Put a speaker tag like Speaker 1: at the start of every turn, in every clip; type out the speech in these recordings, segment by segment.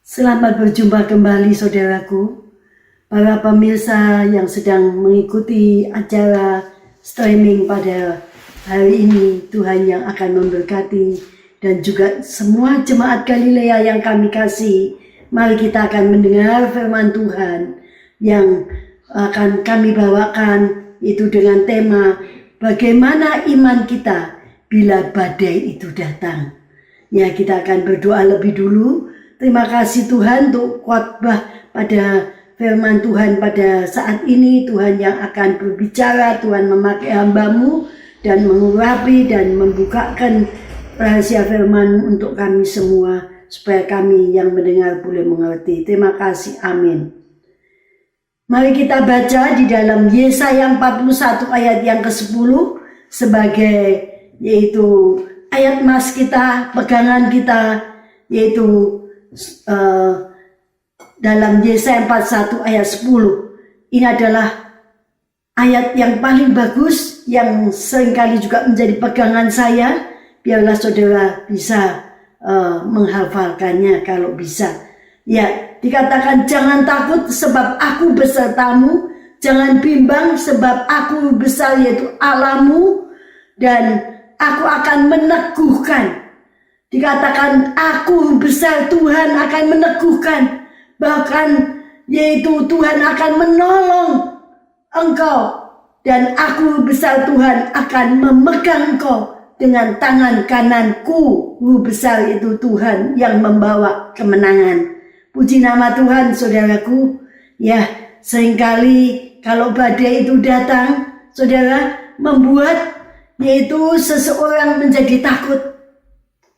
Speaker 1: Selamat berjumpa kembali saudaraku, para pemirsa yang sedang mengikuti acara streaming pada hari ini. Tuhan yang akan memberkati dan juga semua jemaat Galilea yang kami kasih. Mari kita akan mendengar firman Tuhan yang akan kami bawakan, itu dengan tema bagaimana iman kita bila badai itu datang. Ya, kita akan berdoa lebih dulu. Terima kasih Tuhan untuk khotbah pada firman Tuhan pada saat ini. Tuhan yang akan berbicara, Tuhan memakai hamba-Mu dan mengurapi dan membukakan rahasia firman untuk kami semua, supaya kami yang mendengar boleh mengerti. Terima kasih, amin. Mari kita baca di dalam Yesaya 41 ayat yang ke-10 sebagai yaitu ayat emas kita, pegangan kita, yaitu dalam Yesaya 41 ayat 10. Ini adalah ayat yang paling bagus yang seringkali juga menjadi pegangan saya. Biarlah saudara bisa menghafalkannya kalau bisa. Ya, dikatakan jangan takut sebab aku besertamu, jangan bimbang sebab aku besar yaitu Allahmu, dan aku akan meneguhkan. Dikatakan aku besar, Tuhan akan meneguhkan, bahkan yaitu Tuhan akan menolong engkau, dan aku besar, Tuhan akan memegang engkau dengan tangan kananku. Besar itu Tuhan yang membawa kemenangan. Puji nama Tuhan saudaraku. Ya, seringkali kalau badai itu datang, saudara, membuat yaitu seseorang menjadi takut,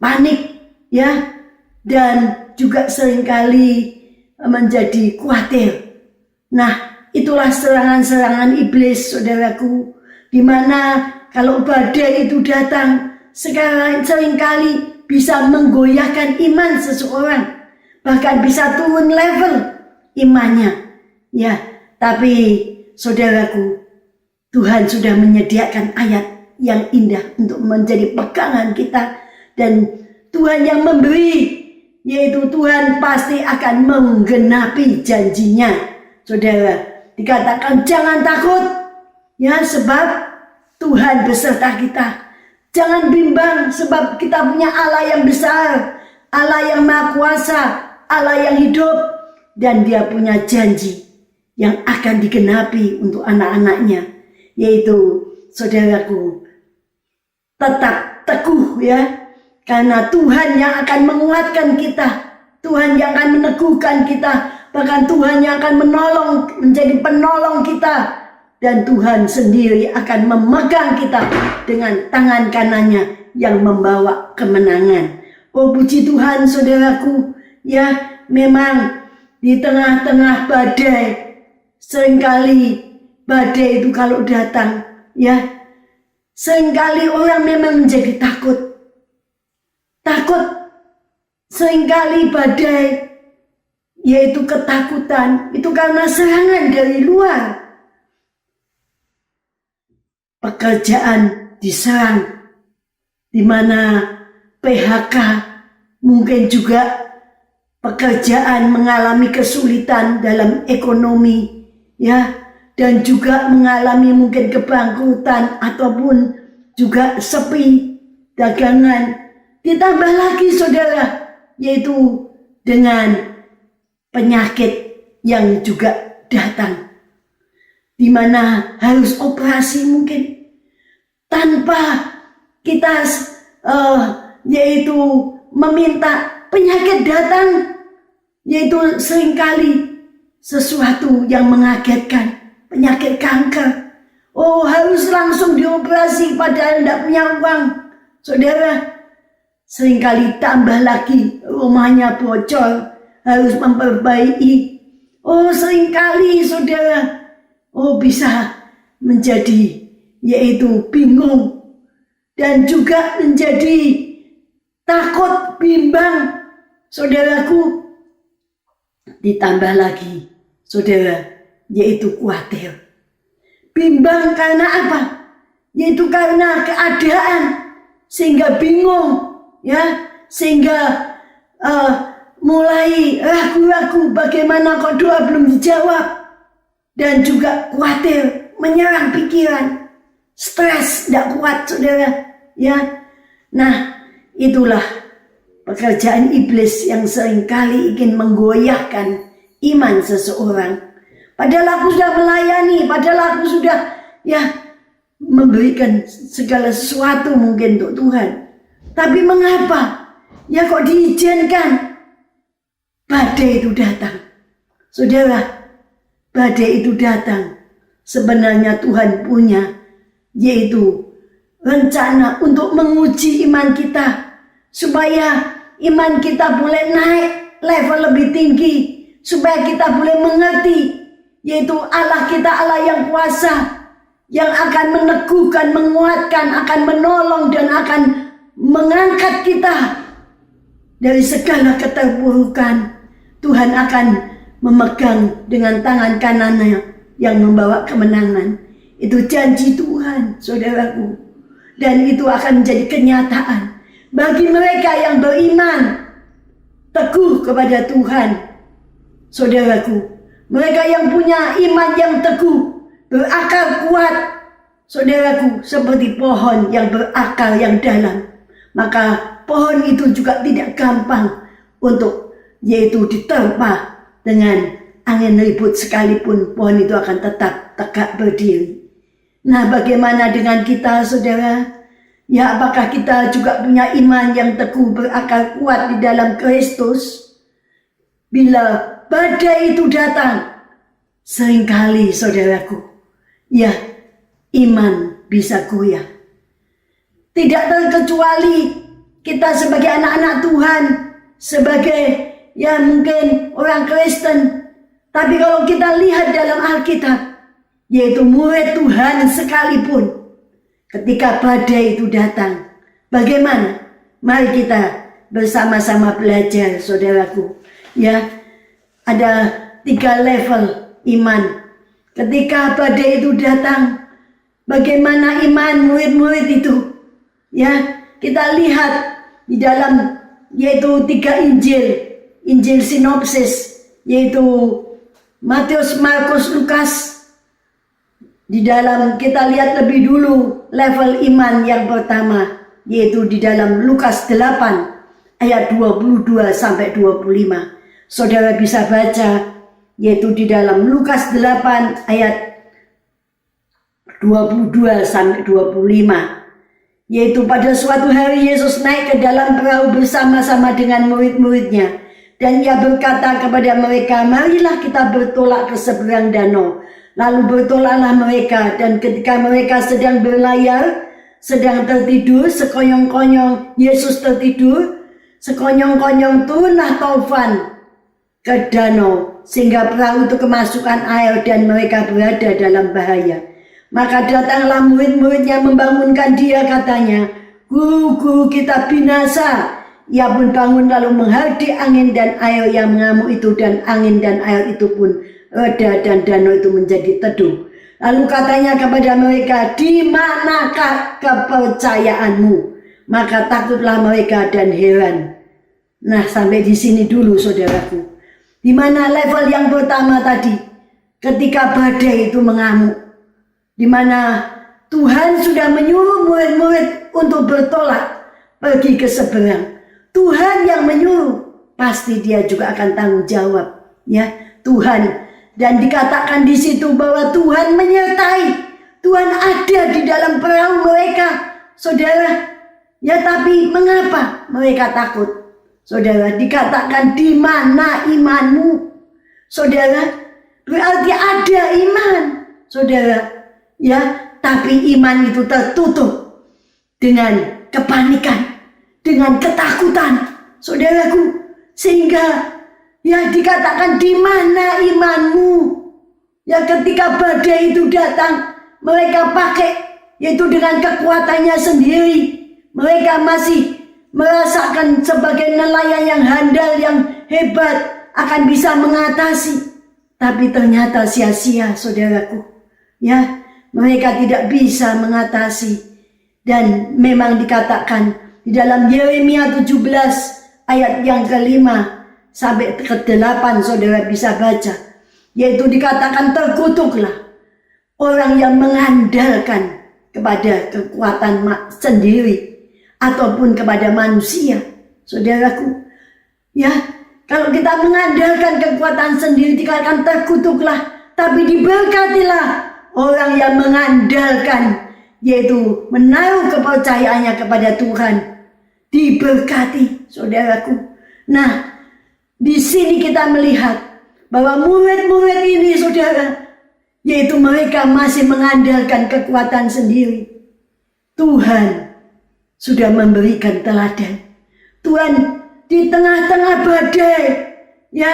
Speaker 1: panik, ya, dan juga seringkali menjadi khawatir. Nah, itulah serangan-serangan iblis, saudaraku, di mana kalau badai itu datang, seringkali bisa menggoyahkan iman seseorang, bahkan bisa turun level imannya. Ya, tapi saudaraku, Tuhan sudah menyediakan ayat yang indah untuk menjadi pegangan kita, dan Tuhan yang memberi, yaitu Tuhan pasti akan menggenapi janjinya. Saudara, dikatakan jangan takut, ya, sebab Tuhan beserta kita. Jangan bimbang sebab kita punya Allah yang besar, Allah yang maha kuasa, Allah yang hidup, dan Dia punya janji yang akan digenapi untuk anak-anaknya, yaitu saudaraku, tetap teguh, ya, karena Tuhan yang akan menguatkan kita, Tuhan yang akan meneguhkan kita, bahkan Tuhan yang akan menolong, menjadi penolong kita, dan Tuhan sendiri akan memegang kita dengan tangan kanannya yang membawa kemenangan. Oh, puji Tuhan saudaraku, ya, memang di tengah-tengah badai, seringkali badai itu kalau datang, ya, seringkali orang memang menjadi takut. Takut, seringkali badai, yaitu ketakutan, itu karena serangan dari luar. Pekerjaan diserang, di mana PHK, mungkin juga pekerjaan mengalami kesulitan dalam ekonomi, ya, dan juga mengalami mungkin kebangkrutan ataupun juga sepi dagangan. Ditambah lagi saudara, yaitu dengan penyakit yang juga datang, di mana harus operasi mungkin tanpa kita yaitu meminta, penyakit datang, yaitu seringkali sesuatu yang mengagetkan, penyakit kanker. Oh, harus langsung dioperasi padahal tidak punya uang. Saudara, seringkali tambah lagi rumahnya bocor, harus memperbaiki. Oh, seringkali saudara, oh, bisa menjadi yaitu bingung dan juga menjadi takut, bimbang, saudaraku. Ditambah lagi saudara, yaitu khawatir, bimbang karena apa? Yaitu karena keadaan, sehingga bingung, ya, sehingga mulai ragu-ragu bagaimana kok doa belum dijawab, dan juga khawatir, menyerang pikiran, stres, tidak kuat saudara, ya. Nah, itulah pekerjaan iblis yang seringkali ingin menggoyahkan iman seseorang. Padahal aku sudah melayani, padahal aku sudah memberikan segala sesuatu mungkin untuk Tuhan. Tapi mengapa ya kok diizinkan badai itu datang? Saudara, badai itu datang. Sebenarnya Tuhan punya, yaitu rencana untuk menguji iman kita, supaya iman kita boleh naik level lebih tinggi, supaya kita boleh mengerti, yaitu Allah kita Allah yang kuasa, yang akan meneguhkan, menguatkan, akan menolong, dan akan mengangkat kita dari segala keterpurukan. Tuhan akan memegang dengan tangan kanannya yang membawa kemenangan. Itu janji Tuhan, saudaraku. Dan itu akan menjadi kenyataan bagi mereka yang beriman teguh kepada Tuhan, saudaraku. Mereka yang punya iman yang teguh, berakar kuat, saudaraku, seperti pohon yang berakar yang dalam. Maka pohon itu juga tidak gampang untuk yaitu diterpa dengan angin ribut sekalipun, pohon itu akan tetap tegak berdiri. Nah, bagaimana dengan kita, saudara? Ya, apakah kita juga punya iman yang teguh, berakar kuat di dalam Kristus? Bila badai itu datang, seringkali, saudaraku, ya, iman bisa goyah. Tidak terkecuali kita sebagai anak-anak Tuhan, sebagai ya mungkin orang Kristen. Tapi kalau kita lihat dalam Alkitab, yaitu murid Tuhan sekalipun, ketika badai itu datang, bagaimana? Mari kita bersama-sama belajar, saudaraku. Ya, ada 3 level iman. Ketika badai itu datang, bagaimana iman murid-murid itu? Ya, kita lihat di dalam yaitu 3 Injil sinopsis, yaitu Matius, Markus, Lukas. Di dalam kita lihat lebih dulu level iman yang pertama, yaitu di dalam Lukas 8 ayat 22 sampai 25. Saudara bisa baca, yaitu di dalam Lukas 8 ayat 22 sampai 25. Yaitu pada suatu hari Yesus naik ke dalam perahu bersama-sama dengan murid-muridnya. Dan ia berkata kepada mereka, marilah kita bertolak ke seberang danau. Lalu bertolaklah mereka, dan ketika mereka sedang berlayar, sedang tertidur, sekonyong-konyong Yesus tertidur, sekonyong-konyong turunlah taufan ke danau, sehingga perahu itu kemasukan air dan mereka berada dalam bahaya. Maka datanglah murid-muridnya membangunkan dia, katanya, guru-guru kita binasa. Ia pun bangun lalu menghardik angin dan air yang mengamuk itu, dan angin dan air itu pun reda dan danau itu menjadi teduh. Lalu katanya kepada mereka, di manakah kepercayaanmu? Maka takutlah mereka dan heran. Nah, sampai di sini dulu, saudaraku. Di mana level yang pertama tadi, ketika badai itu mengamuk, di mana Tuhan sudah menyuruh murid-murid untuk bertolak pergi ke seberang. Tuhan yang menyuruh, pasti dia juga akan tanggung jawab, ya, Tuhan. Dan dikatakan di situ bahwa Tuhan menyertai, Tuhan ada di dalam perahu mereka, saudara. Ya, tapi mengapa mereka takut? Saudara, dikatakan di mana imanmu? Saudara, berarti ada iman, saudara. Ya, tapi iman itu tertutup dengan kepanikan, dengan ketakutan, saudaraku, sehingga ya dikatakan di mana imanmu? Ya, ketika badai itu datang, mereka pakai yaitu dengan kekuatannya sendiri. Mereka masih merasakan sebagai nelayan yang handal, yang hebat, akan bisa mengatasi. Tapi ternyata sia-sia, saudaraku. Ya, mereka tidak bisa mengatasi. Dan memang dikatakan di dalam Yeremia 17 ayat yang kelima, sampai ke-8 saudara bisa baca. Yaitu dikatakan terkutuklah orang yang mengandalkan kepada kekuatan sendiri ataupun kepada manusia. Saudaraku, ya, kalau kita mengandalkan kekuatan sendiri dikatakan terkutuklah, tapi diberkatilah orang yang mengandalkan, yaitu menaruh kepercayaannya kepada Tuhan. Diberkati, saudaraku. Nah, di sini kita melihat bahwa murid-murid ini, saudara, yaitu mereka masih mengandalkan kekuatan sendiri. Tuhan sudah memberikan teladan. Tuhan di tengah-tengah badai, ya,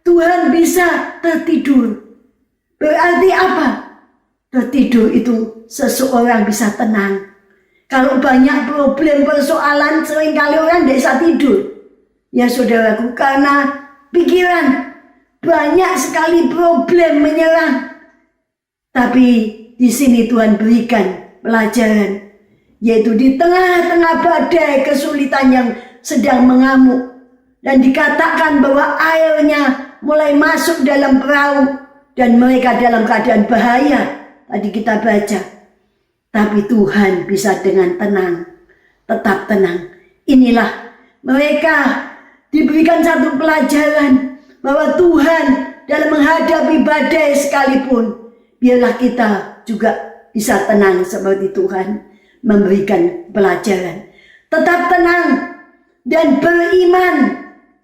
Speaker 1: Tuhan bisa tertidur. Berarti apa? Tertidur itu seseorang bisa tenang. Kalau banyak problem, persoalan, seringkali orang tidak bisa tidur. Ya saudaraku, karena pikiran banyak sekali problem menyerang. Tapi di sini Tuhan berikan pelajaran, yaitu di tengah-tengah badai kesulitan yang sedang mengamuk, dan dikatakan bahwa airnya mulai masuk dalam perahu dan mereka dalam keadaan bahaya. Tadi kita baca, tapi Tuhan bisa dengan tenang, tetap tenang. Inilah mereka diberikan satu pelajaran bahwa Tuhan dalam menghadapi badai sekalipun, biarlah kita juga bisa tenang seperti Tuhan memberikan pelajaran. Tetap tenang dan beriman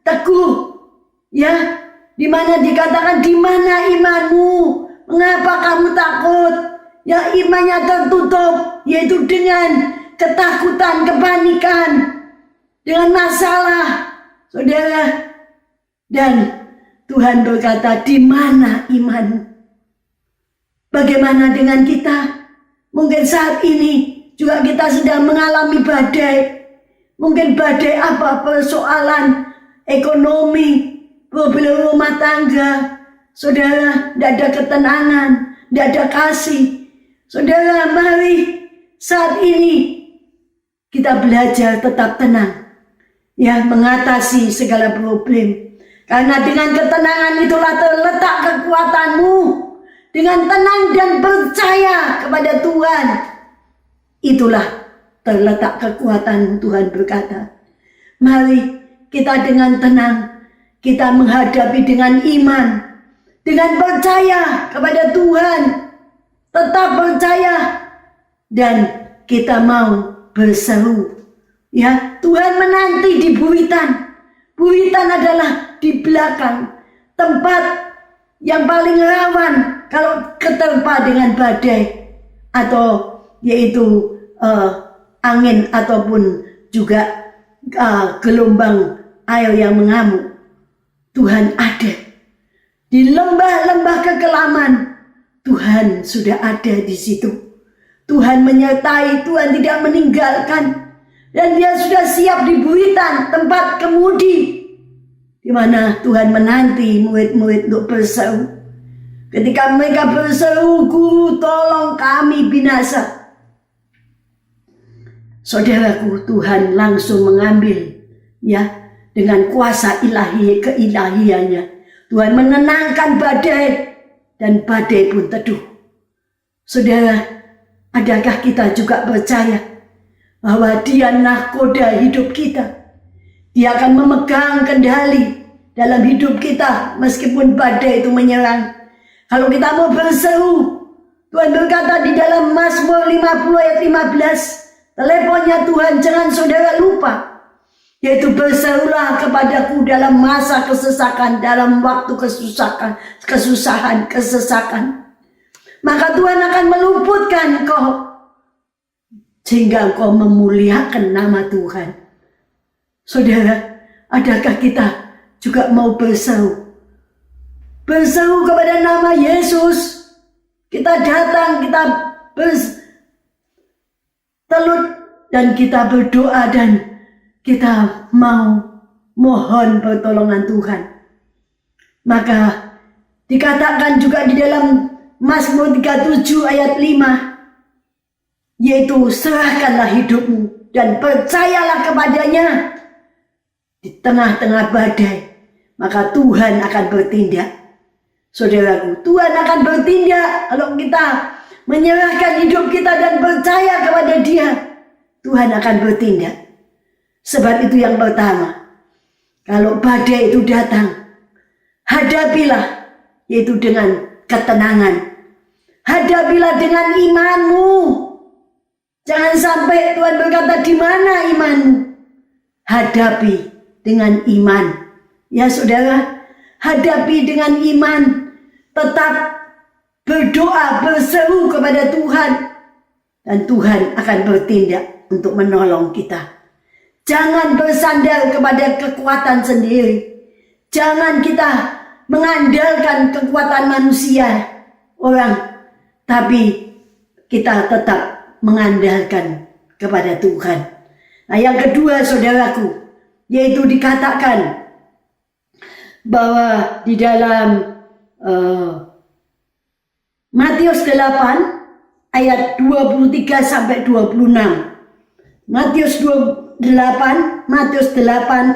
Speaker 1: teguh, ya, dimana dikatakan, di mana imanmu? Mengapa kamu takut? Ya, imannya tertutup, yaitu dengan ketakutan, kepanikan, dengan masalah, saudara. Dan Tuhan berkata, di mana imanmu? Bagaimana dengan kita? Mungkin saat ini juga kita sedang mengalami badai. Mungkin badai apa? Persoalan ekonomi, problem rumah tangga. Saudara, tidak ada ketenangan, tidak ada kasih. Saudara, mari saat ini kita belajar tetap tenang, ya, mengatasi segala problem. Karena dengan ketenangan itulah terletak kekuatanmu. Dengan tenang dan percaya kepada Tuhan, itulah terletak kekuatanmu, Tuhan berkata. Mari kita dengan tenang, kita menghadapi dengan iman, dengan percaya kepada Tuhan, tetap percaya, dan kita mau berseru. Ya, Tuhan menanti di buritan. Buritan adalah di belakang, tempat yang paling rawan kalau keterpa dengan badai, atau yaitu angin ataupun juga gelombang air yang mengamuk. Tuhan ada di lembah-lembah kekelaman. Tuhan sudah ada di situ. Tuhan menyertai, Tuhan tidak meninggalkan, dan Dia sudah siap di buritan, tempat kemudi, di mana Tuhan menanti murid-murid untuk berseru. Ketika mereka berseru, Guru, tolong kami binasa. Saudaraku, Tuhan langsung mengambil, ya, dengan kuasa ilahi, keilahiannya. Tuhan menenangkan badai, dan badai pun teduh. Saudara, adakah kita juga percaya bahwa Dia nahkoda hidup kita? Dia akan memegang kendali dalam hidup kita meskipun badai itu menyerang. Kalau kita mau berseru, Tuhan berkata di dalam Mazmur 50 ayat 15, teleponnya Tuhan jangan saudara lupa, yaitu berserulah kepadaku dalam masa kesesakan, dalam waktu kesusahan, kesesakan. Maka Tuhan akan meluputkan engkau, sehingga engkau memuliakan nama Tuhan. Saudara, adakah kita juga mau berseru? Berseru kepada nama Yesus. Kita datang, kita bertelut, dan kita berdoa, dan kita mau mohon pertolongan Tuhan. Maka dikatakan juga di dalam Mazmur 37 ayat 5, yaitu serahkanlah hidupmu dan percayalah kepadanya di tengah-tengah badai. maka Tuhan akan bertindak. Saudaraku, Tuhan akan bertindak kalau kita menyerahkan hidup kita dan percaya kepada Dia. Tuhan akan bertindak. Sebab itu yang pertama, kalau badai itu datang, hadapilah, yaitu dengan ketenangan. Hadapilah dengan imanmu. Jangan sampai Tuhan berkata, di mana imanmu? Hadapi dengan iman. Ya saudara, hadapi dengan iman. Tetap berdoa, berseru kepada Tuhan. Dan Tuhan akan bertindak untuk menolong kita. Jangan bersandar kepada kekuatan sendiri. Jangan kita mengandalkan kekuatan manusia, orang. Tapi kita tetap mengandalkan kepada Tuhan. Nah, yang kedua saudaraku, yaitu dikatakan bahwa di dalam Matius 8 ayat 23 sampai 26. Matius 8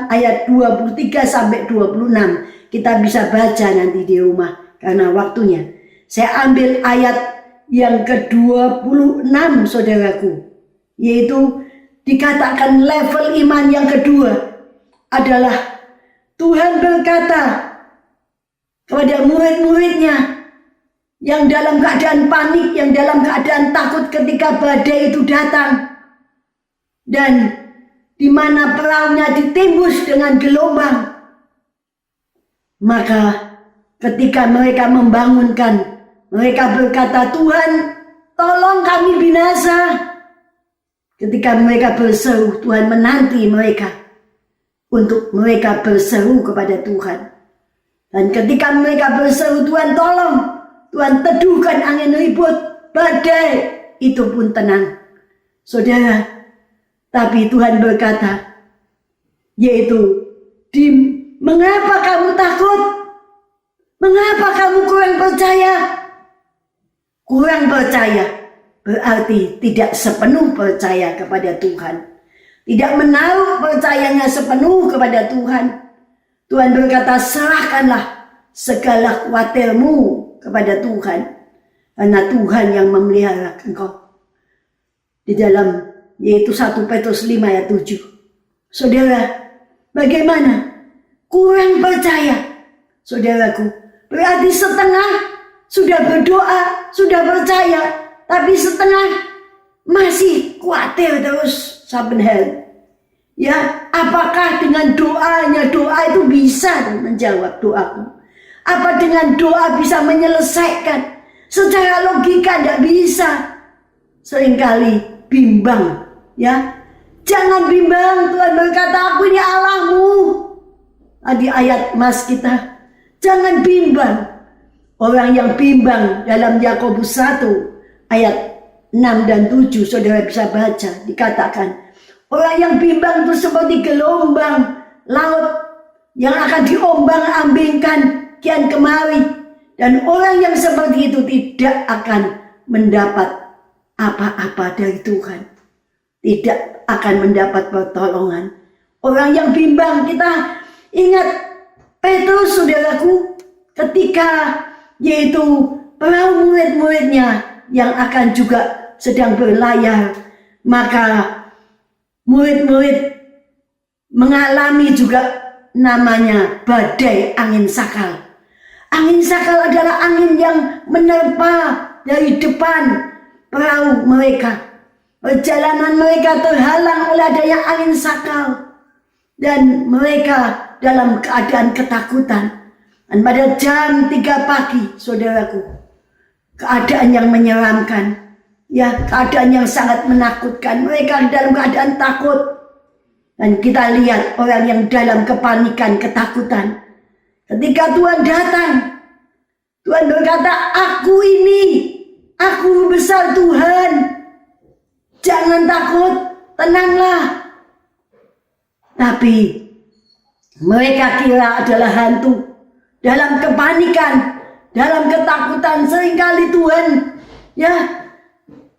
Speaker 1: ayat 23 sampai 26. Kita bisa baca nanti di rumah karena waktunya. Saya ambil ayat yang ke-26 saudaraku, yaitu dikatakan level iman yang kedua adalah Tuhan berkata kepada murid-muridnya yang dalam keadaan panik, yang dalam keadaan takut ketika badai itu datang, dan di mana perahunya ditembus dengan gelombang. Maka ketika mereka membangunkan, mereka berkata, Tuhan, tolong kami binasa. Ketika mereka berseru, Tuhan menanti mereka untuk mereka berseru kepada Tuhan. Dan ketika mereka berseru, Tuhan tolong, Tuhan teduhkan angin ribut, badai itu pun tenang. Saudara, tapi Tuhan berkata, yaitu, mengapa kamu takut? Mengapa kamu kurang percaya? Kurang percaya berarti tidak sepenuh percaya kepada Tuhan. Tidak menaruh percayanya sepenuh kepada Tuhan. Tuhan berkata, serahkanlah segala khawatirmu kepada Tuhan. Karena Tuhan yang memelihara engkau. Di dalam, yaitu 1 Petrus 5 ayat 7. Saudara, bagaimana? Kurang percaya. Saudaraku, berarti setengah sudah berdoa, sudah percaya, tapi setengah masih khawatir terus saben hari. Ya, apakah dengan doanya, doa itu bisa menjawab doaku? Apa dengan doa bisa menyelesaikan? Secara logika tidak bisa. Seringkali bimbang, ya. Jangan bimbang, Tuhan berkata, aku ini Allahmu. Tadi ayat mas kita, jangan bimbang. Orang yang bimbang dalam Yakobus 1 ayat 6 dan 7, saudara bisa baca, dikatakan orang yang bimbang itu seperti gelombang laut yang akan diombang-ambingkan kian kemari, dan orang yang seperti itu tidak akan mendapat apa-apa dari Tuhan, tidak akan mendapat pertolongan. Orang yang bimbang, kita ingat Petrus saudaraku, ketika yaitu perahu murid-muridnya yang akan juga sedang berlayar, maka murid-murid mengalami juga namanya badai angin sakal. Angin sakal adalah angin yang menerpa dari depan perahu mereka. Perjalanan mereka terhalang oleh adanya angin sakal, dan mereka dalam keadaan ketakutan. Dan pada jam 3 pagi, saudaraku, keadaan yang menyeramkan, ya, keadaan yang sangat menakutkan. Mereka dalam keadaan takut. Dan kita lihat orang yang dalam kepanikan, ketakutan. Ketika Tuhan datang, Tuhan berkata, aku ini, aku besar Tuhan. Jangan takut, tenanglah. Tapi mereka kira adalah hantu. Dalam kepanikan, dalam ketakutan, seringkali Tuhan, ya,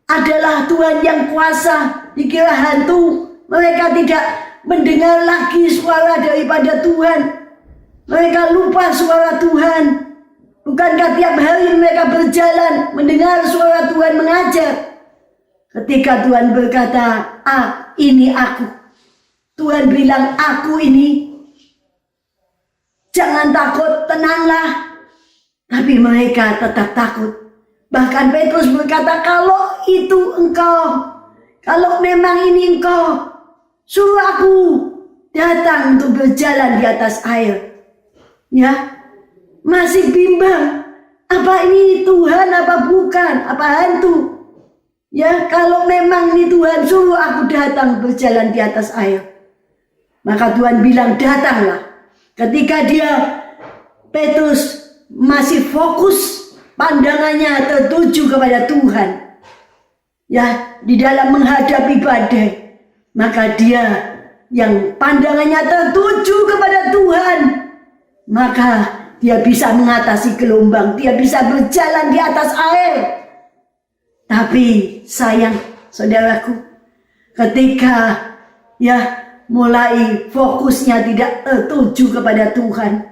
Speaker 1: adalah Tuhan yang kuasa, dikira hantu. Mereka tidak mendengar lagi suara daripada Tuhan. Mereka lupa suara Tuhan. Bukankah tiap hari mereka berjalan mendengar suara Tuhan mengajar? Ketika Tuhan berkata, ini aku. Tuhan bilang, aku ini. Jangan takut, tenanglah. Tapi mereka tetap takut. Bahkan Petrus berkata, kalau itu engkau, kalau memang ini engkau, suruh aku datang untuk berjalan di atas air. Ya, masih bimbang. Apa ini Tuhan, apa bukan, apa hantu? Ya, kalau memang ini Tuhan, suruh aku datang berjalan di atas air. Maka Tuhan bilang, datanglah. Ketika Petrus masih fokus, pandangannya tertuju kepada Tuhan. Ya, di dalam menghadapi badai. Maka dia yang pandangannya tertuju kepada Tuhan, maka dia bisa mengatasi gelombang, dia bisa berjalan di atas air. Tapi sayang, saudaraku, ketika mulai fokusnya tidak tertuju kepada Tuhan,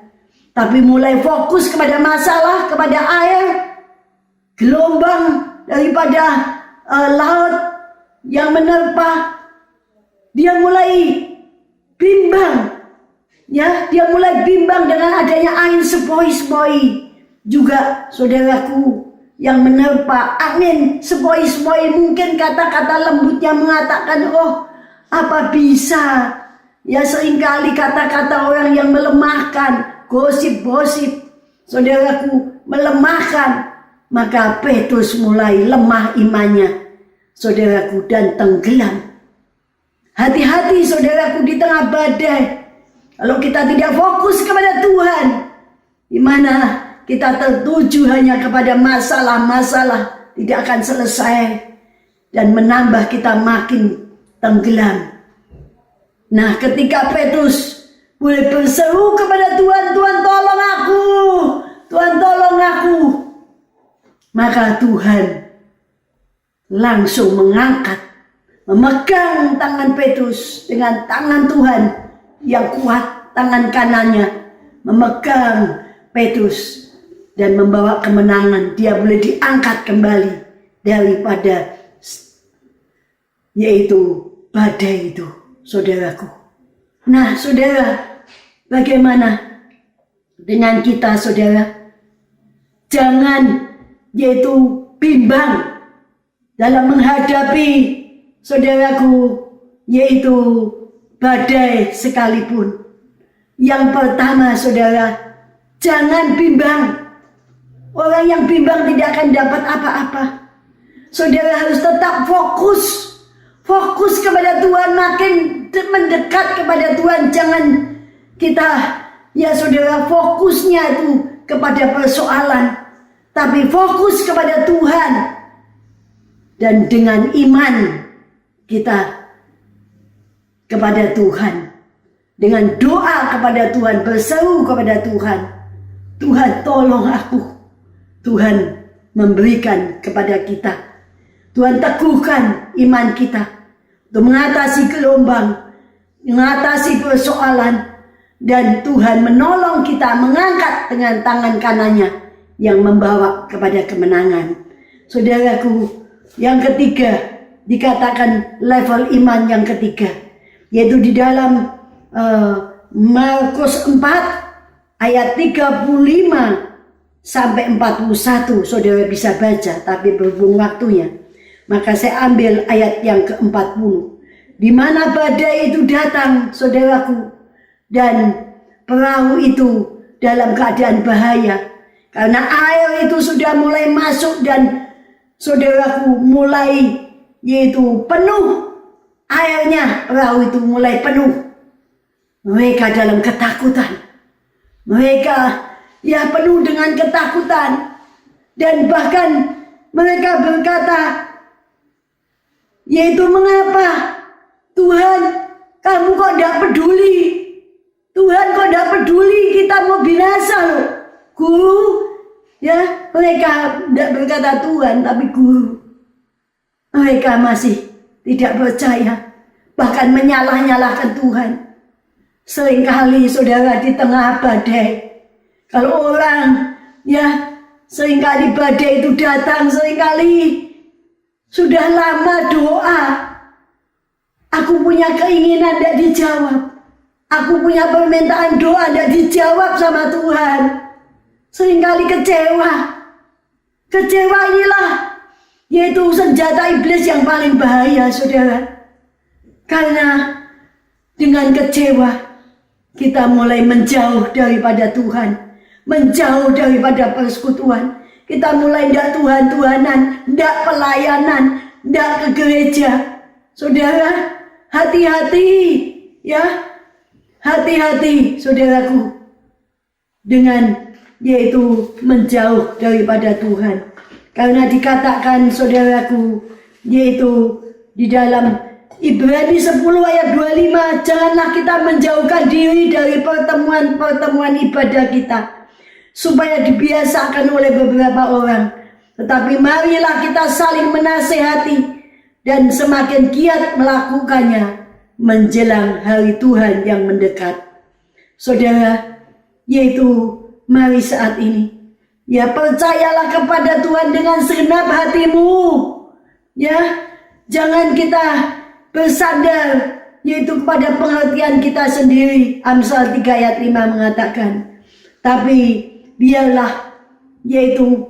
Speaker 1: tapi mulai fokus kepada masalah, kepada air, gelombang daripada laut yang menerpa, dia mulai bimbang. Ya, dia mulai bimbang dengan adanya angin sepoi-sepoi. Juga saudaraku yang menerpa angin sepoi-sepoi, mungkin kata-kata lembutnya mengatakan, oh apa bisa. Ya, seringkali kata-kata orang yang melemahkan, gosip-gosip, saudaraku, melemahkan. Maka Petrus mulai lemah imannya, saudaraku, dan tenggelam. Hati-hati saudaraku di tengah badai. Kalau kita tidak fokus kepada Tuhan, di mana kita tertuju hanya kepada masalah-masalah, tidak akan selesai dan menambah kita makin tenggelam. Nah, ketika Petrus boleh berseru kepada Tuhan, Tuhan tolong aku, Tuhan tolong aku, maka Tuhan langsung mengangkat, memegang tangan Petrus dengan tangan Tuhan yang kuat, tangan kanannya memegang Petrus dan membawa kemenangan. Dia boleh diangkat kembali daripada yaitu badai itu, saudaraku. Nah, saudara, bagaimana dengan kita, saudara? Jangan yaitu bimbang dalam menghadapi, saudaraku, yaitu badai sekalipun. Yang pertama, saudara, jangan bimbang. Orang yang bimbang tidak akan dapat apa-apa. Saudara harus tetap fokus. Fokus kepada Tuhan, makin mendekat kepada Tuhan. Jangan kita, ya saudara, fokusnya itu kepada persoalan, tapi fokus kepada Tuhan. Dan dengan iman kita kepada Tuhan, dengan doa kepada Tuhan, berseru kepada Tuhan, Tuhan tolong aku. Tuhan memberikan kepada kita, Tuhan teguhkan iman kita untuk mengatasi gelombang, mengatasi persoalan, dan Tuhan menolong kita mengangkat dengan tangan kanannya yang membawa kepada kemenangan. Saudaraku, yang ketiga, dikatakan level iman yang ketiga, yaitu di dalam Markus 4 ayat 35 sampai 41. Saudara bisa baca, tapi berhubung waktunya, maka saya ambil ayat yang ke-40, di mana badai itu datang, saudaraku, dan perahu itu dalam keadaan bahaya karena air itu sudah mulai masuk dan saudaraku mulai yaitu penuh airnya, perahu itu mulai penuh. Mereka dalam ketakutan, mereka penuh dengan ketakutan, dan bahkan mereka berkata, yaitu mengapa Tuhan, kamu kok tidak peduli? Tuhan kok tidak peduli, kita mau binasa loh. Guru, mereka tidak berkata Tuhan, tapi guru. Mereka masih tidak percaya, bahkan menyalah-nyalahkan Tuhan. Seringkali saudara di tengah badai, kalau orang seringkali badai itu datang, seringkali sudah lama doa, aku punya keinginan tidak dijawab, aku punya permintaan doa tidak dijawab sama Tuhan. Seringkali kecewa. Kecewa inilah yaitu senjata iblis yang paling bahaya, saudara. Karena dengan kecewa kita mulai menjauh daripada Tuhan, menjauh daripada persekutuan. Kita mulai tidak Tuhan-Tuhanan, tidak pelayanan, tidak ke gereja. Saudara, hati-hati ya. Hati-hati saudaraku dengan yaitu menjauh daripada Tuhan. Karena dikatakan saudaraku yaitu di dalam Ibrani 10 ayat 25, janganlah kita menjauhkan diri dari pertemuan-pertemuan ibadah kita, supaya dibiasakan oleh beberapa orang. Tetapi marilah kita saling menasehati dan semakin giat melakukannya menjelang hari Tuhan yang mendekat. Saudara, yaitu mari saat ini, ya percayalah kepada Tuhan dengan segenap hatimu. Ya, jangan kita bersandar yaitu kepada pengertian kita sendiri. Amsal 3 ayat 5 mengatakan, tapi biarlah yaitu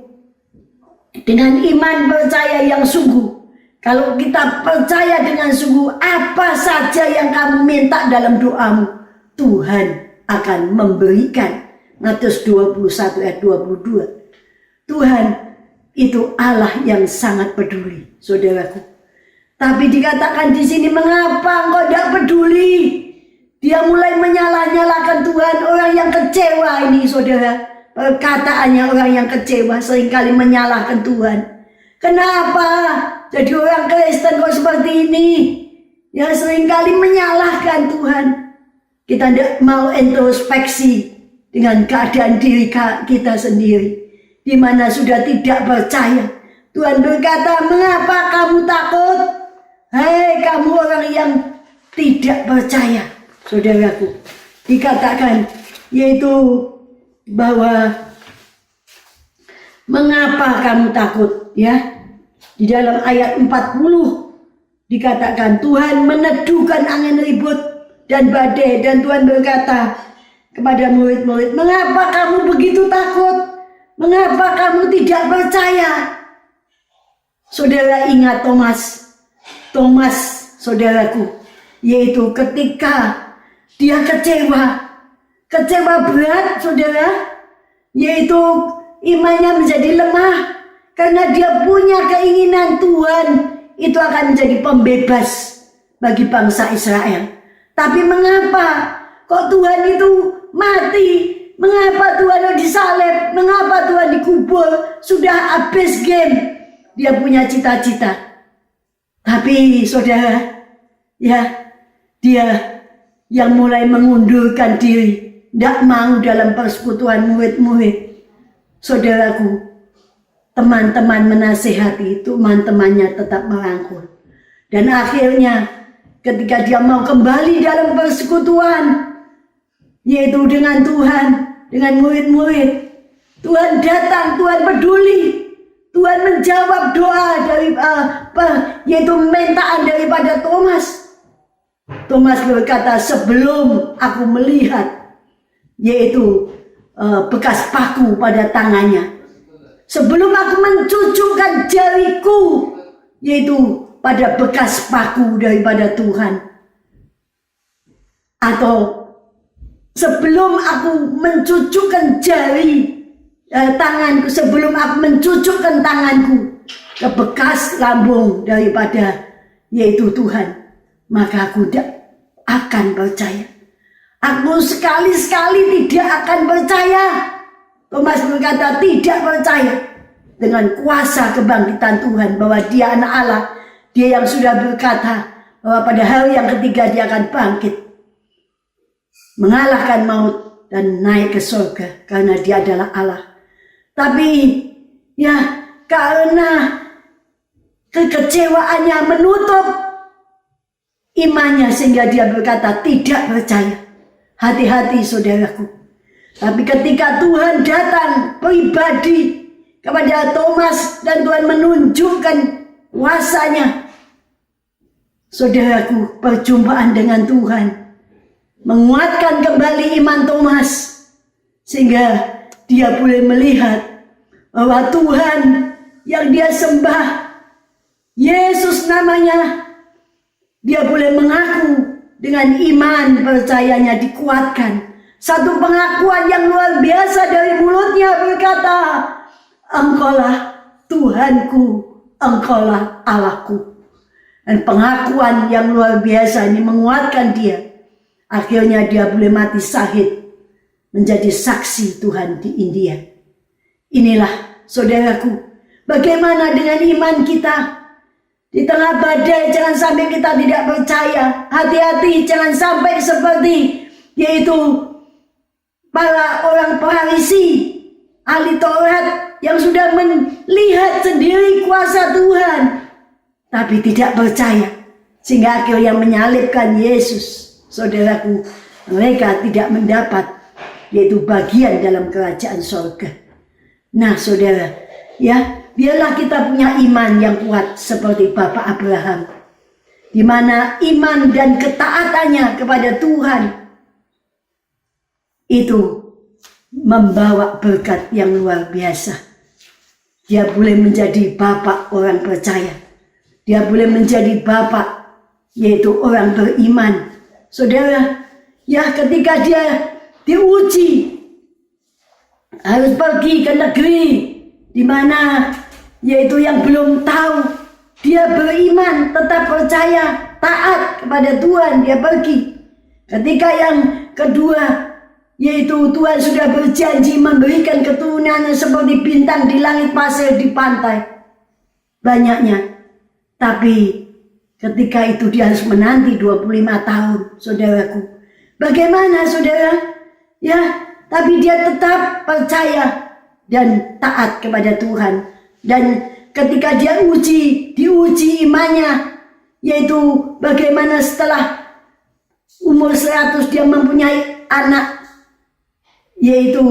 Speaker 1: dengan iman percaya yang sungguh. Kalau kita percaya dengan sungguh, apa saja yang kamu minta dalam doamu, Tuhan akan memberikan. Matius 21 ayat 22. Tuhan itu Allah yang sangat peduli, saudaraku. Tapi dikatakan di sini, mengapa engkau tidak peduli? Dia mulai menyalah-nyalahkan Tuhan. Orang yang kecewa ini, saudara. Perkataannya orang yang kecewa seringkali menyalahkan Tuhan. Kenapa jadi orang Kristen kok seperti ini? Ya, seringkali menyalahkan Tuhan. Kita tidak mau introspeksi dengan keadaan diri kita sendiri, di mana sudah tidak percaya. Tuhan berkata, mengapa kamu takut? Hei kamu orang yang tidak percaya, saudaraku. Dikatakan yaitu bahwa mengapa kamu takut, ya. Di dalam ayat 40 dikatakan Tuhan meneduhkan angin ribut dan badai, dan Tuhan berkata kepada murid-murid, mengapa kamu begitu takut? Mengapa kamu tidak percaya? Saudara ingat Thomas, saudaraku, yaitu ketika dia kecewa berat, saudara, yaitu imannya menjadi lemah karena dia punya keinginan Tuhan itu akan menjadi pembebas bagi bangsa Israel. Tapi mengapa kok Tuhan itu mati? Mengapa Tuhan disalib? Mengapa Tuhan dikubur? Sudah habis game. Dia punya cita-cita. Tapi saudara, ya, dia yang mulai mengundurkan diri, tidak mau dalam persekutuan murid-murid. Saudaraku, teman-teman menasehati, teman-temannya tetap merangkul. Dan akhirnya ketika dia mau kembali dalam persekutuan, yaitu dengan Tuhan, dengan murid-murid, Tuhan datang, Tuhan peduli. Tuhan menjawab doa dari yaitu mentaan daripada Thomas. Thomas berkata, sebelum aku melihat yaitu bekas paku pada tangannya, sebelum aku mencucukkan jariku yaitu pada bekas paku daripada Tuhan, atau sebelum aku mencucukkan jari tanganku, sebelum aku mencucukkan tanganku ke bekas lambung daripada yaitu Tuhan, maka aku tidak akan percaya. Aku sekali-sekali tidak akan percaya. Thomas berkata tidak percaya dengan kuasa kebangkitan Tuhan, bahwa dia anak Allah, dia yang sudah berkata bahwa pada hari yang ketiga dia akan bangkit, mengalahkan maut dan naik ke surga karena dia adalah Allah. Tapi ya, karena kekecewaannya menutup imannya sehingga dia berkata tidak percaya. Hati-hati saudaraku. Tapi ketika Tuhan datang pribadi kepada Thomas dan Tuhan menunjukkan kuasanya, saudaraku, perjumpaan dengan Tuhan menguatkan kembali iman Thomas, sehingga dia boleh melihat bahwa Tuhan yang dia sembah, Yesus namanya, dia boleh mengaku dengan iman percayanya dikuatkan. Satu pengakuan yang luar biasa dari mulutnya berkata, Engkaulah Tuhanku, Engkaulah Allahku. Dan pengakuan yang luar biasa ini menguatkan dia. Akhirnya dia boleh mati syahid, menjadi saksi Tuhan di India. Inilah saudaraku, bagaimana dengan iman kita? Di tengah badai jangan sampai kita tidak percaya. Hati-hati jangan sampai seperti yaitu para orang Farisi, ahli Taurat yang sudah melihat sendiri kuasa Tuhan, tapi tidak percaya, sehingga akhirnya menyalibkan Yesus. Saudaraku, mereka tidak mendapat yaitu bagian dalam kerajaan surga. Nah saudara, ya, biarlah kita punya iman yang kuat seperti Bapak Abraham, di mana iman dan ketaatannya kepada Tuhan itu membawa berkat yang luar biasa. Dia boleh menjadi bapak orang percaya. Dia boleh menjadi bapak yaitu orang beriman. Saudara, ya, ketika dia diuji, harus pergi ke negeri di mana yaitu yang belum tahu, dia beriman, tetap percaya, taat kepada Tuhan, dia pergi. Ketika yang kedua, yaitu Tuhan sudah berjanji memberikan keturunannya seperti bintang di langit, pasir di pantai, banyaknya. Tapi ketika itu dia harus menanti 25 tahun, saudaraku. Bagaimana saudara? Ya, tapi dia tetap percaya dan taat kepada Tuhan. Dan ketika dia diuji imannya, yaitu bagaimana setelah umur 100 dia mempunyai anak, yaitu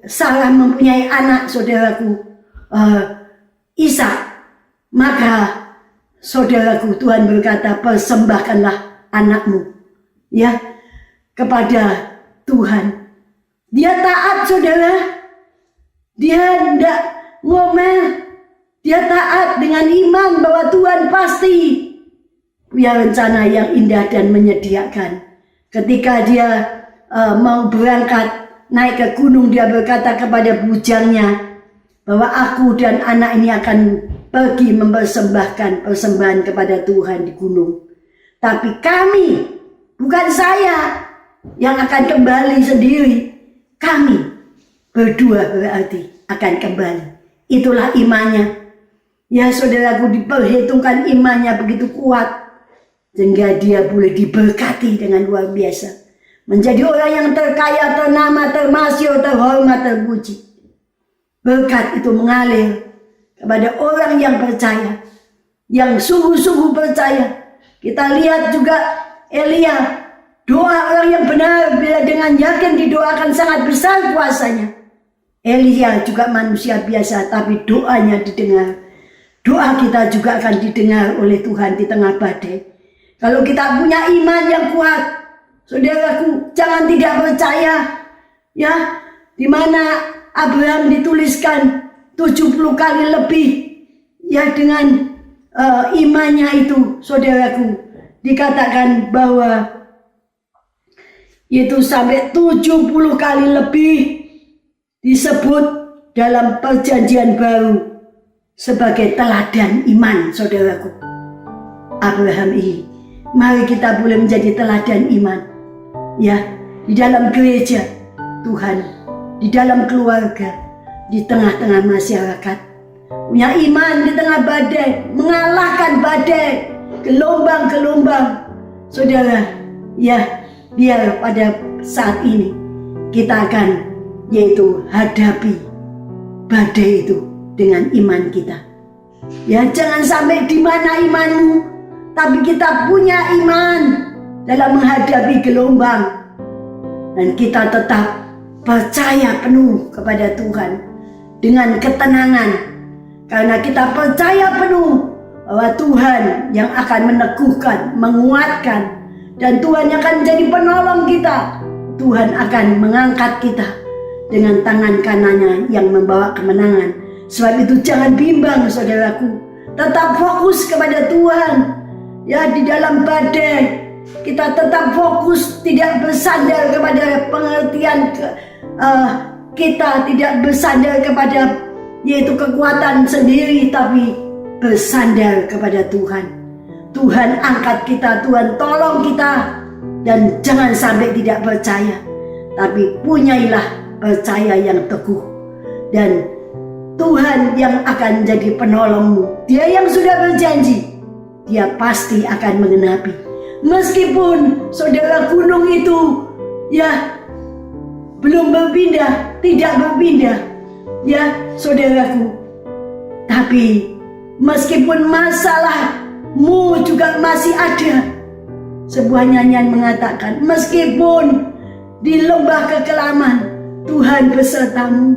Speaker 1: Sarah mempunyai anak, saudaraku, Ishak. Maka saudaraku, Tuhan berkata, persembahkanlah anakmu, ya, kepada Tuhan. Dia taat, saudara. Dia tidak ngomel. Dia taat dengan iman bahwa Tuhan pasti punya rencana yang indah dan menyediakan. Ketika dia mau berangkat naik ke gunung, dia berkata kepada bujangnya bahwa aku dan anak ini akan pergi mempersembahkan persembahan kepada Tuhan di gunung. Tapi kami, bukan saya yang akan kembali sendiri. Kami berdua berarti akan kembali. Itulah imannya. Ya saudaraku, diperhitungkan imannya begitu kuat, sehingga dia boleh diberkati dengan luar biasa. Menjadi orang yang terkaya, ternama, termasyhur, terhormat, terpuji. Berkat itu mengalir kepada orang yang percaya, yang sungguh-sungguh percaya. Kita lihat juga Elia, doa orang yang benar bila dengan yakin didoakan sangat besar kuasanya. Elia juga manusia biasa, tapi doanya didengar. Doa kita juga akan didengar oleh Tuhan di tengah badai. Kalau kita punya iman yang kuat, saudaraku, jangan tidak percaya, ya, di mana Abraham dituliskan 70 kali lebih, ya, dengan imannya itu, saudaraku, dikatakan bahwa itu sampai 70 kali lebih disebut dalam perjanjian baru sebagai teladan iman, saudaraku. Abraham ini, mari kita boleh menjadi teladan iman, ya, di dalam gereja Tuhan, di dalam keluarga, di tengah-tengah masyarakat. Punya iman di tengah badai, mengalahkan badai, gelombang-gelombang. Saudara, ya, biar pada saat ini kita akan yaitu hadapi badai itu dengan iman kita. Ya, jangan sampai di mana imanmu, tapi kita punya iman dalam menghadapi gelombang. Dan kita tetap percaya penuh kepada Tuhan dengan ketenangan, karena kita percaya penuh bahwa Tuhan yang akan meneguhkan, menguatkan, dan Tuhan yang akan menjadi penolong kita. Tuhan akan mengangkat kita dengan tangan kanannya yang membawa kemenangan. Sebab itu jangan bimbang saudaraku, tetap fokus kepada Tuhan. Ya, di dalam badai kita tetap fokus, tidak bersandar kepada pengertian kita, tidak bersandar kepada yaitu kekuatan sendiri, tapi bersandar kepada Tuhan. Tuhan angkat kita, Tuhan tolong kita, dan jangan sampai tidak percaya, tapi punyailah percaya yang teguh. Dan Tuhan yang akan jadi penolongmu, Dia yang sudah berjanji, Dia pasti akan menggenapi. Meskipun saudara gunung itu ya belum berpindah, tidak berpindah, ya saudaraku, tapi meskipun masalahmu juga masih ada. Sebuah nyanyian mengatakan, meskipun di lembah kekelaman, Tuhan besertamu.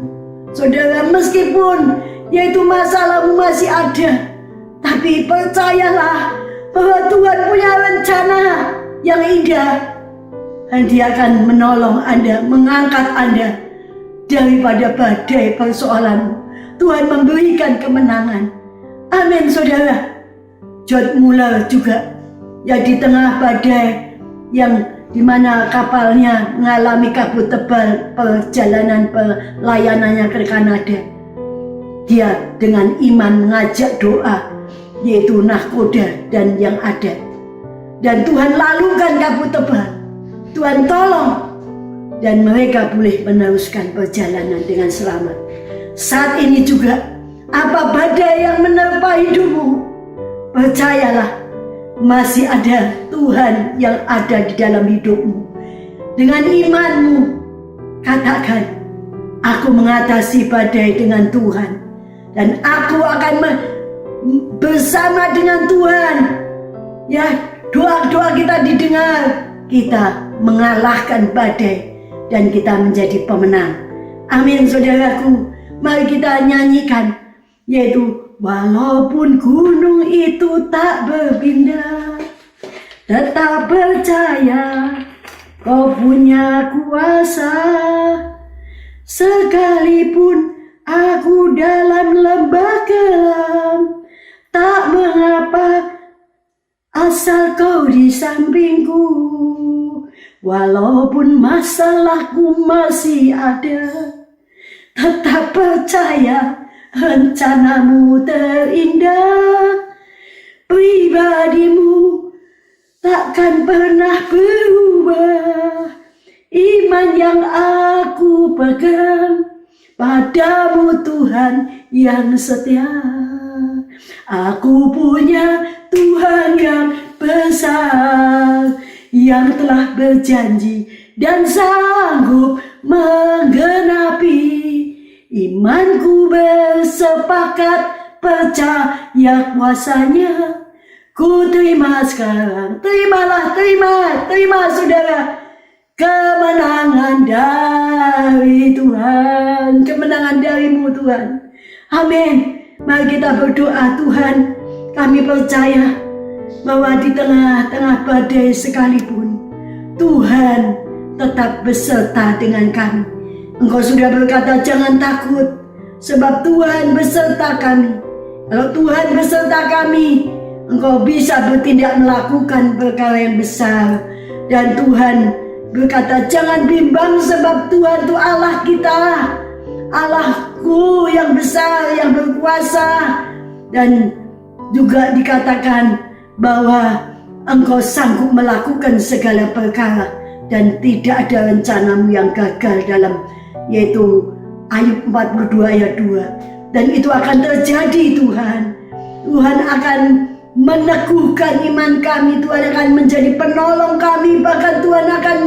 Speaker 1: Saudara, meskipun yaitu masalahmu masih ada, tapi percayalah bahwa Tuhan punya rencana yang indah, dan Dia akan menolong Anda, mengangkat Anda daripada badai persoalanmu. Tuhan memberikan kemenangan. Amin saudara. George Muller juga ya di tengah badai yang dimana kapalnya mengalami kabut tebal perjalanan pelayanannya ke Kanada, dia dengan iman mengajak doa, yaitu nahkoda dan yang ada, dan Tuhan lalukan kabut tebal. Tuhan tolong, dan mereka boleh meneruskan perjalanan dengan selamat. Saat ini juga, apa badai yang menerpa hidupmu, percayalah masih ada Tuhan yang ada di dalam hidupmu. Dengan imanmu, katakan, aku mengatasi badai dengan Tuhan, dan aku akan bersama dengan Tuhan. Ya, doa-doa kita didengar, kita mengalahkan badai, dan kita menjadi pemenang. Amin saudaraku. Mari kita nyanyikan, yaitu walaupun gunung itu tak berpindah, tetap percaya Kau punya kuasa. Sekalipun aku dalam lembah kelam, tak mengapa asal Kau di sampingku. Walaupun masalahku masih ada, tetap percaya rencanamu terindah. Pribadimu takkan pernah berubah. Iman yang aku pegang padamu Tuhan yang setia. Aku punya Tuhan yang besar, yang telah berjanji dan sanggup menggenapi. Imanku bersepakat percaya kuasanya. Ku terima sekarang, terima saudara, kemenangan dari Tuhan, kemenangan darimu Tuhan. Amin. Mari kita berdoa. Tuhan, kami percaya bahwa di tengah-tengah badai sekalipun, Tuhan tetap beserta dengan kami. Engkau sudah berkata jangan takut, sebab Tuhan beserta kami. Kalau Tuhan beserta kami, Engkau bisa bertindak melakukan perkara yang besar. Dan Tuhan berkata jangan bimbang, sebab Tuhan itu Allah kita, Allahku yang besar, yang berkuasa. Dan juga dikatakan bahwa Engkau sanggup melakukan segala perkara, dan tidak ada rencanamu yang gagal dalam, yaitu Ayub 42 ayat 2. Dan itu akan terjadi Tuhan. Tuhan akan meneguhkan iman kami, Tuhan akan menjadi penolong kami, bahkan Tuhan akan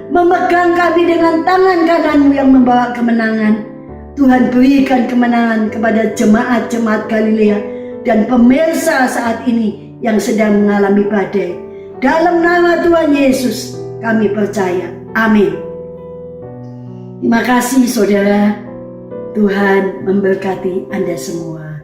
Speaker 1: memegang kami dengan tangan kananmu yang membawa kemenangan. Tuhan berikan kemenangan kepada jemaat-jemaat Galilea dan pemirsa saat ini yang sedang mengalami badai. Dalam nama Tuhan Yesus kami percaya. Amin. Terima kasih saudara. Tuhan memberkati Anda semua.